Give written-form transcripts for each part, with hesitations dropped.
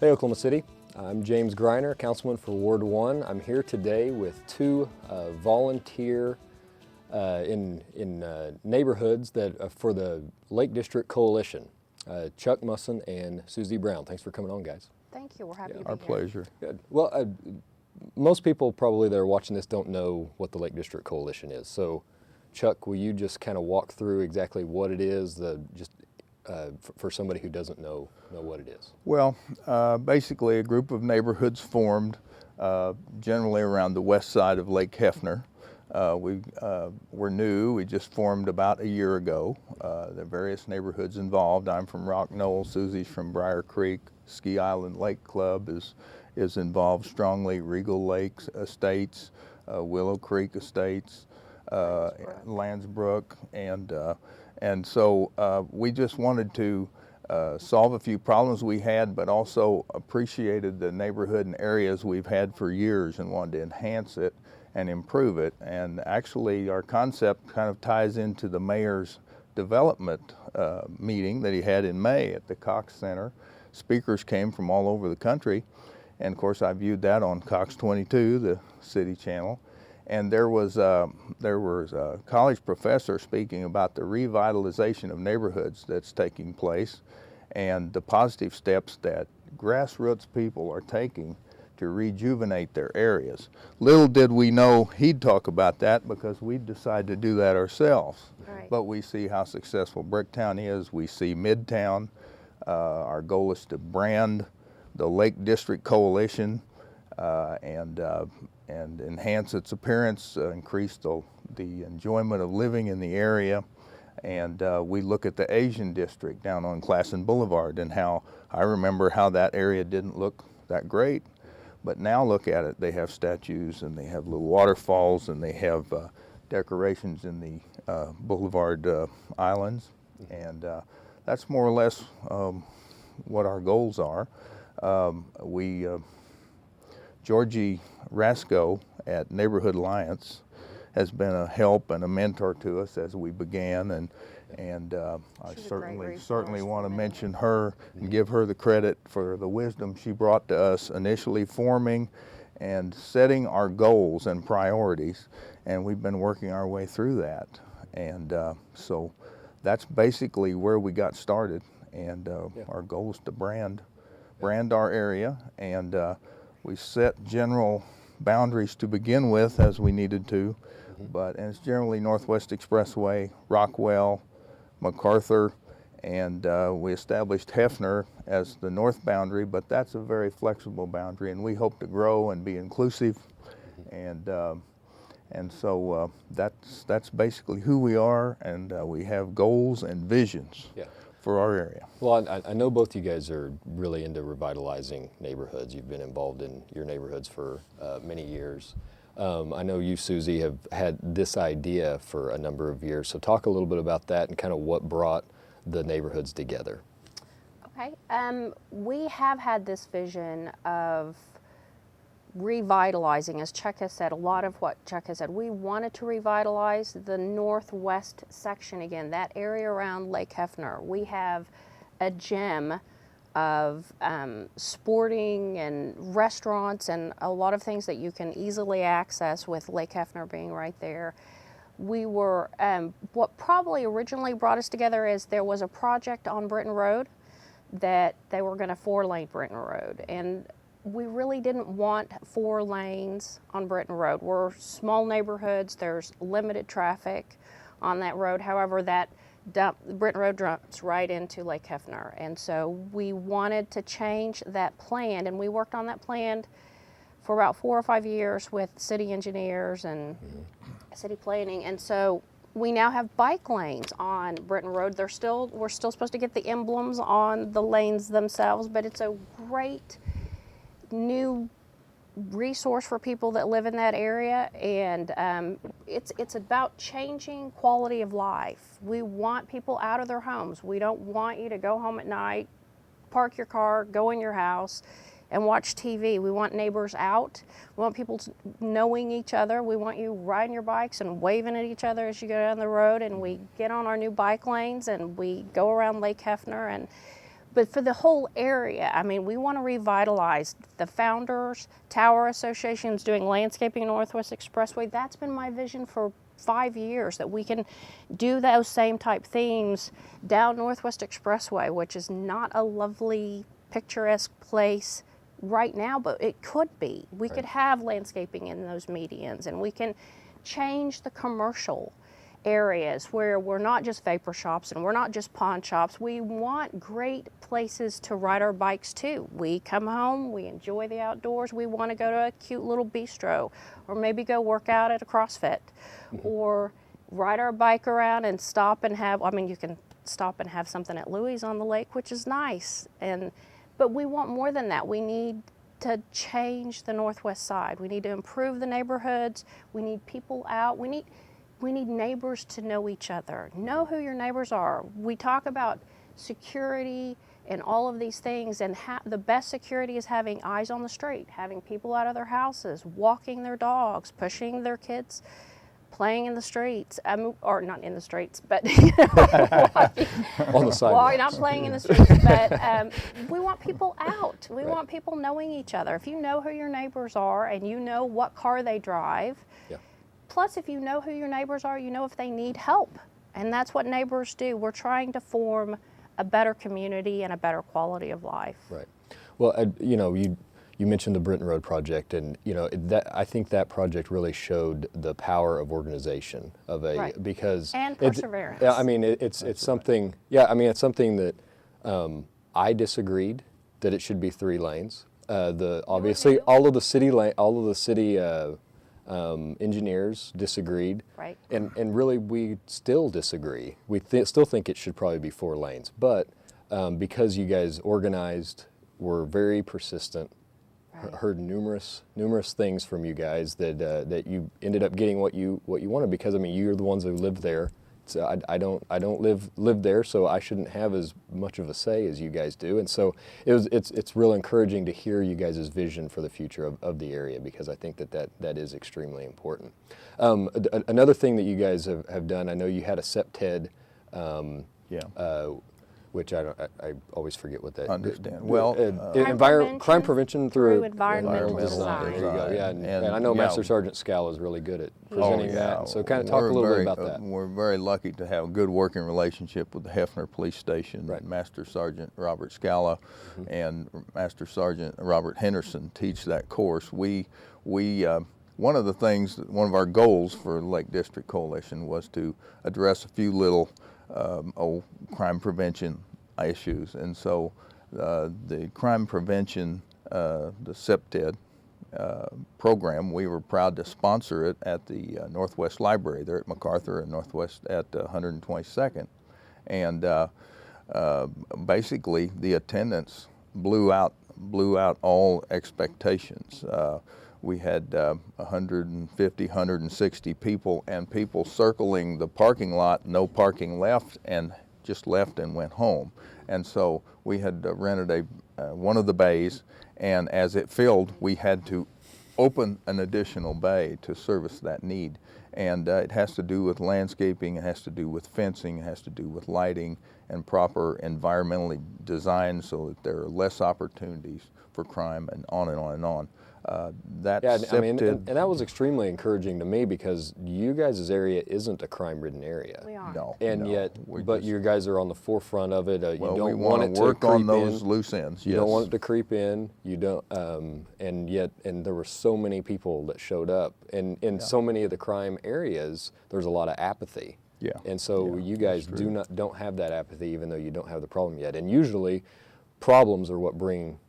Hey Oklahoma City, I'm James Greiner, Councilman for Ward 1. I'm here today with two volunteer in neighborhoods that for the Lake District Coalition, Chuck Musson and Susie Brown. Thanks for coming on, guys. Thank you. We're happy to be Our here. pleasure. Good. Well, most people probably that are watching this don't know what the Lake District Coalition is. So, Chuck, will you just kind of walk through exactly what it is, for somebody who doesn't know what it is? Well, basically a group of neighborhoods formed generally around the west side of Lake Hefner. We're new. We just formed about a year ago. There are various neighborhoods involved. I'm from Rock Knoll. Susie's from Briar Creek. Ski Island Lake Club is involved strongly. Regal Lake Estates, Willow Creek Estates, Landsbrook, and so we just wanted to solve a few problems we had, but also appreciated the neighborhood and areas we've had for years and wanted to enhance it and improve it. And actually our concept kind of ties into the mayor's development meeting that he had in May at the Cox Center. Speakers came from all over the country, and of course I viewed that on Cox 22, the city channel. And there was a college professor speaking about the revitalization of neighborhoods that's taking place and the positive steps that grassroots people are taking to rejuvenate their areas. Little did we know he'd talk about that, because we decided to do that ourselves. Right. But we see how successful Bricktown is. We see Midtown. Our goal is to brand the Lake District Coalition and enhance its appearance, increase the enjoyment of living in the area. And we look at the Asian district down on Classen Boulevard, and how I remember how that area didn't look that great, but now look at it. They have statues, and they have little waterfalls, and they have decorations in the boulevard islands, and that's more or less what our goals are. Georgie Rasco at Neighborhood Alliance has been a help and a mentor to us as we began, and I certainly want to mention her and give her the credit for the wisdom she brought to us initially forming and setting our goals and priorities, and we've been working our way through that. And so that's basically where we got started, and our goal is to brand our area, and we set general boundaries to begin with as we needed to, and it's generally Northwest Expressway, Rockwell, MacArthur, and we established Hefner as the north boundary, but that's a very flexible boundary, and we hope to grow and be inclusive, and so that's basically who we are, and we have goals and visions. Yeah. For our area. Well, I know both you guys are really into revitalizing neighborhoods. You've been involved in your neighborhoods for many years. I know you, Susie, have had this idea for a number of years. So talk a little bit about that and kind of what brought the neighborhoods together. Okay. We have had this vision of revitalizing, as Chuck has said, a lot of what Chuck has said. We wanted to revitalize the northwest section again, that area around Lake Hefner. We have a gem of sporting and restaurants and a lot of things that you can easily access with Lake Hefner being right there. We were, what probably originally brought us together is there was a project on Britton Road that they were going to 4-lane Britton Road, and we really didn't want 4 lanes on Britton Road. We're small neighborhoods, there's limited traffic on that road. However, Britton Road dumps right into Lake Hefner. And so we wanted to change that plan, and we worked on that plan for about 4 or 5 years with city engineers and city planning. And so we now have bike lanes on Britton Road. We're still supposed to get the emblems on the lanes themselves, but it's a great new resource for people that live in that area, and it's about changing quality of life. We want people out of their homes. We don't want you to go home at night, park your car, go in your house, and watch TV. We want neighbors out. We want people knowing each other. We want you riding your bikes and waving at each other as you go down the road, and we get on our new bike lanes and we go around Lake Hefner. But for the whole area, I mean, we want to revitalize the Founders Tower Association's doing landscaping Northwest Expressway. That's been my vision for 5 years, that we can do those same type themes down Northwest Expressway, which is not a lovely, picturesque place right now, but it could be. We could have landscaping in those medians, and we can change the commercial areas where we're not just vapor shops and we're not just pawn shops. We want great places to ride our bikes too. We come home, we enjoy the outdoors, we want to go to a cute little bistro, or maybe go work out at a CrossFit, or ride our bike around and stop and have, I mean, you can stop and have something at Louis on the lake, which is nice. But we want more than that. We need to change the Northwest side. We need to improve the neighborhoods. We need people out. We need neighbors to know each other. Know who your neighbors are. We talk about security and all of these things, and the best security is having eyes on the street, having people out of their houses, walking their dogs, pushing their kids, playing in the streets, or not in the streets, but On the sidewalks. not playing in the streets, but we want people out. We want people knowing each other. If you know who your neighbors are and you know what car they drive, plus, if you know who your neighbors are, you know if they need help. And that's what neighbors do. We're trying to form a better community and a better quality of life. Right. Well, you know, you mentioned the Britton Road project, and you know I think that project really showed the power of organization of a because and perseverance. I mean, it's something. Yeah, I mean, it's something that I disagreed that it should be 3 lanes. Obviously all of the city engineers disagreed, right? And really we still disagree. We still think it should probably be 4 lanes, but because you guys organized, were very persistent, heard numerous things from you guys that you ended up getting what you wanted, because I mean you're the ones who lived there. So I don't live there, so I shouldn't have as much of a say as you guys do. And so it's real encouraging to hear you guys' vision for the future of the area, because I think that is extremely important. Another thing that you guys have done, I know you had a SEPTED, which I always forget what that. Understand. Well, crime prevention through environmental design. There you go. Yeah, and I know Master Sergeant Scala is really good at presenting that. So kind of talk a little bit about that. We're very lucky to have a good working relationship with the Hefner Police Station. Right. Master Sergeant Robert Scala and Master Sergeant Robert Henderson teach that course. One of one of our goals for Lake District Coalition was to address a few little crime prevention issues, and so the crime prevention, the SEPTED program, we were proud to sponsor it at the Northwest Library there at MacArthur and Northwest at 122nd, and basically the attendance blew out all expectations. We had 150, 160 people, and people circling the parking lot, no parking left, and just left and went home. And so we had rented one of the bays, and as it filled, we had to open an additional bay to service that need. And it has to do with landscaping, it has to do with fencing, it has to do with lighting, and proper environmentally designed so that there are less opportunities for crime, and on and on and on. I mean, and that was extremely encouraging to me, because you guys' area isn't a crime-ridden area. We are. No, and no, yet, you guys are on the forefront of it. You don't we want it to work creep on those in. loose ends. You Yes. don't want it to creep in. You don't, and there were so many people that showed up, and in so many of the crime areas, there's a lot of apathy. Yeah. And so you guys don't have that apathy, even though you don't have the problem yet. And usually, problems are what bring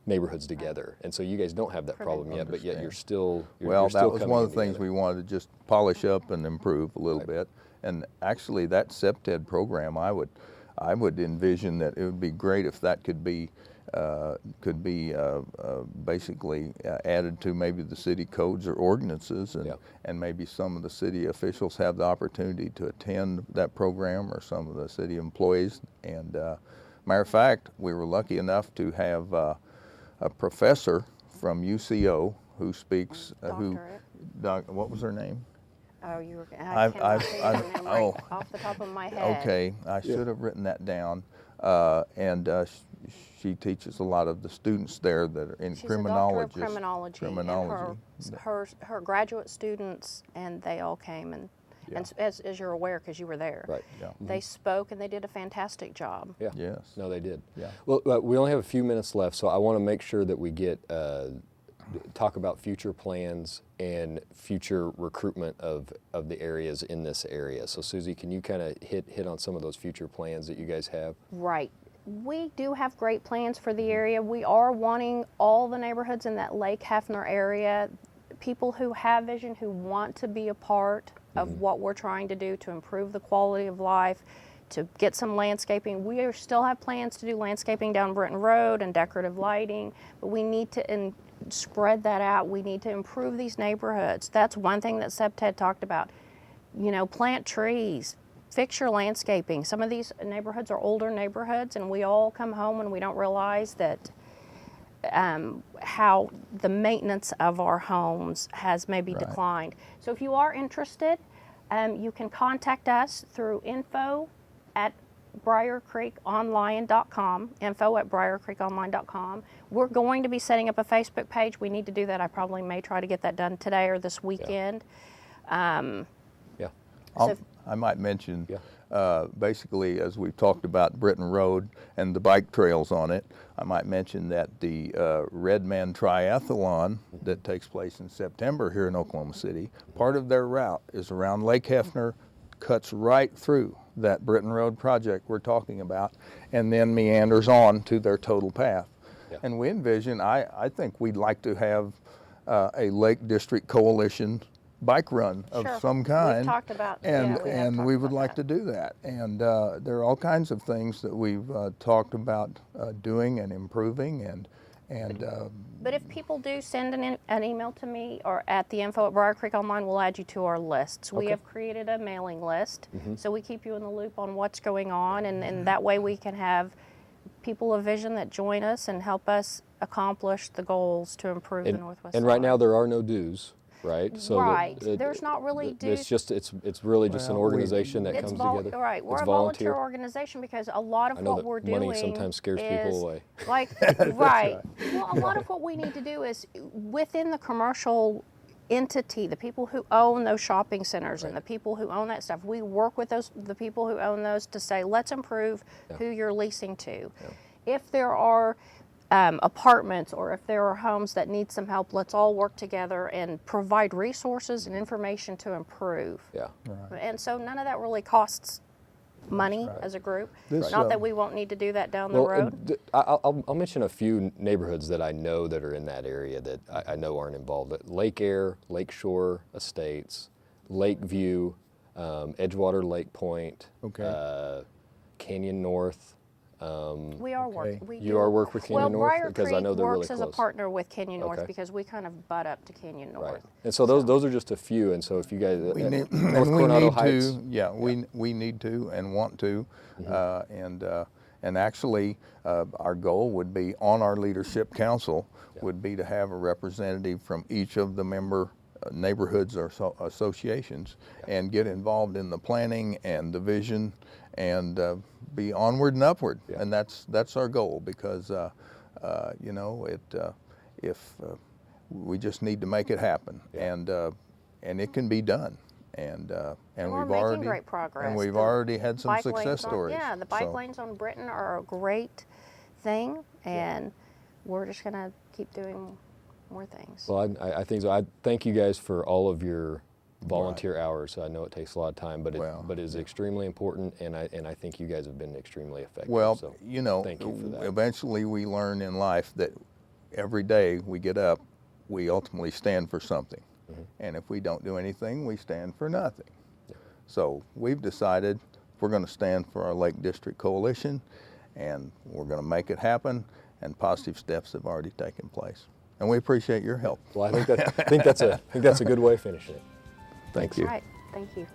neighborhoods together, and so you guys don't have that problem yet, but yet you're still Well, that was one of the things together. we wanted to just polish up and improve a little bit. And actually, that SEPTED program, I would envision that it would be great if that could be basically added to maybe the city codes or ordinances, and maybe some of the city officials have the opportunity to attend that program, or some of the city employees. And matter of fact, we were lucky enough to have a professor from UCO who speaks, what was her name? Oh, I cannot think of her name off the top of my head. Okay, I should have written that down. And she teaches a lot of the students there that are in She's criminology. a doctor of criminology. And her graduate students, and they all came, and as you're aware, because you were there, Right. Yeah. they spoke and they did a fantastic job. Yeah. Yes. No, they did. Yeah. Well, we only have a few minutes left, so I want to make sure that we get talk about future plans and future recruitment of the areas in this area. So Susie, can you kind of hit on some of those future plans that you guys have? Right. We do have great plans for the area. We are wanting all the neighborhoods in that Lake Hefner area, people who have vision, who want to be a part of what we're trying to do to improve the quality of life, to get some landscaping. We still have plans to do landscaping down Britton Road and decorative lighting, but we need to spread that out. We need to improve these neighborhoods. That's one thing that SEPTED talked about. You know, plant trees, fix your landscaping. Some of these neighborhoods are older neighborhoods, and we all come home and we don't realize that how the maintenance of our homes has maybe declined. So if you are interested, you can contact us through info@briarcreekonline.com, info@briarcreekonline.com. We're going to be setting up a Facebook page. We need to do that. I probably may try to get that done today or this weekend. Yeah. I might mention, basically, as we've talked about Britton Road and the bike trails on it, I might mention that the Red Man Triathlon that takes place in September here in Oklahoma City, part of their route is around Lake Hefner, cuts right through that Britton Road project we're talking about, and then meanders on to their total path. Yeah. And we envision, I think we'd like to have a Lake District Coalition bike run of some kind. We've talked about, and we would like to do that. And there are all kinds of things that we've talked about doing and improving. But if people do send an email to me or at the info@briarcreekonline, we'll add you to our lists. We have created a mailing list, so we keep you in the loop on what's going on, and that way we can have people of vision that join us and help us accomplish the goals to improve the Northwest And right Side. now there are no dues. Right. So there's not really dues. It's really just an organization that comes together. Right. We're it's a volunteer organization because a lot of what we're doing money sometimes scares people away. Like right. Well, a lot of what we need to do is within the commercial entity, the people who own those shopping centers and the people who own that stuff, we work with the people who own those to say, let's improve who you're leasing to. If there are apartments or if there are homes that need some help, let's all work together and provide resources and information to improve. Yeah. And so none of that really costs money as a group. Not that we won't need to do that down the road. I'll mention a few neighborhoods that I know that are in that area that I know aren't involved. Lake Air, Lakeshore Estates, Lakeview, Edgewater Lake Point, Canyon North. We are working. You are working with Canyon North? Briar because Creek I know they're really works as a close. partner with Canyon North because we kind of butt up to Canyon North. Right. And so those are just a few. And so if you guys, we need, North Coronado Heights. we need to and want to, and actually, our goal would be on our leadership council would be to have a representative from each of the member neighborhoods or associations and get involved in the planning and the vision and be onward and upward. And that's our goal because if we just need to make it happen and it can be done. And we're we've making already great progress. and we've already had some success stories. The bike lanes on Britton are a great thing, and we're just going to keep doing more things. Well, I think so. I thank you guys for all of your volunteer hours. I know it takes a lot of time, but it is extremely important, and I think you guys have been extremely effective. Well, so thank you for that. Eventually we learn in life that every day we get up, we ultimately stand for something. And if we don't do anything, we stand for nothing. So we've decided we're going to stand for our Lake District Coalition, and we're going to make it happen, and positive steps have already taken place. And we appreciate your help. Well, I think that's a good way of finishing it. Thank you. All right. Thank you.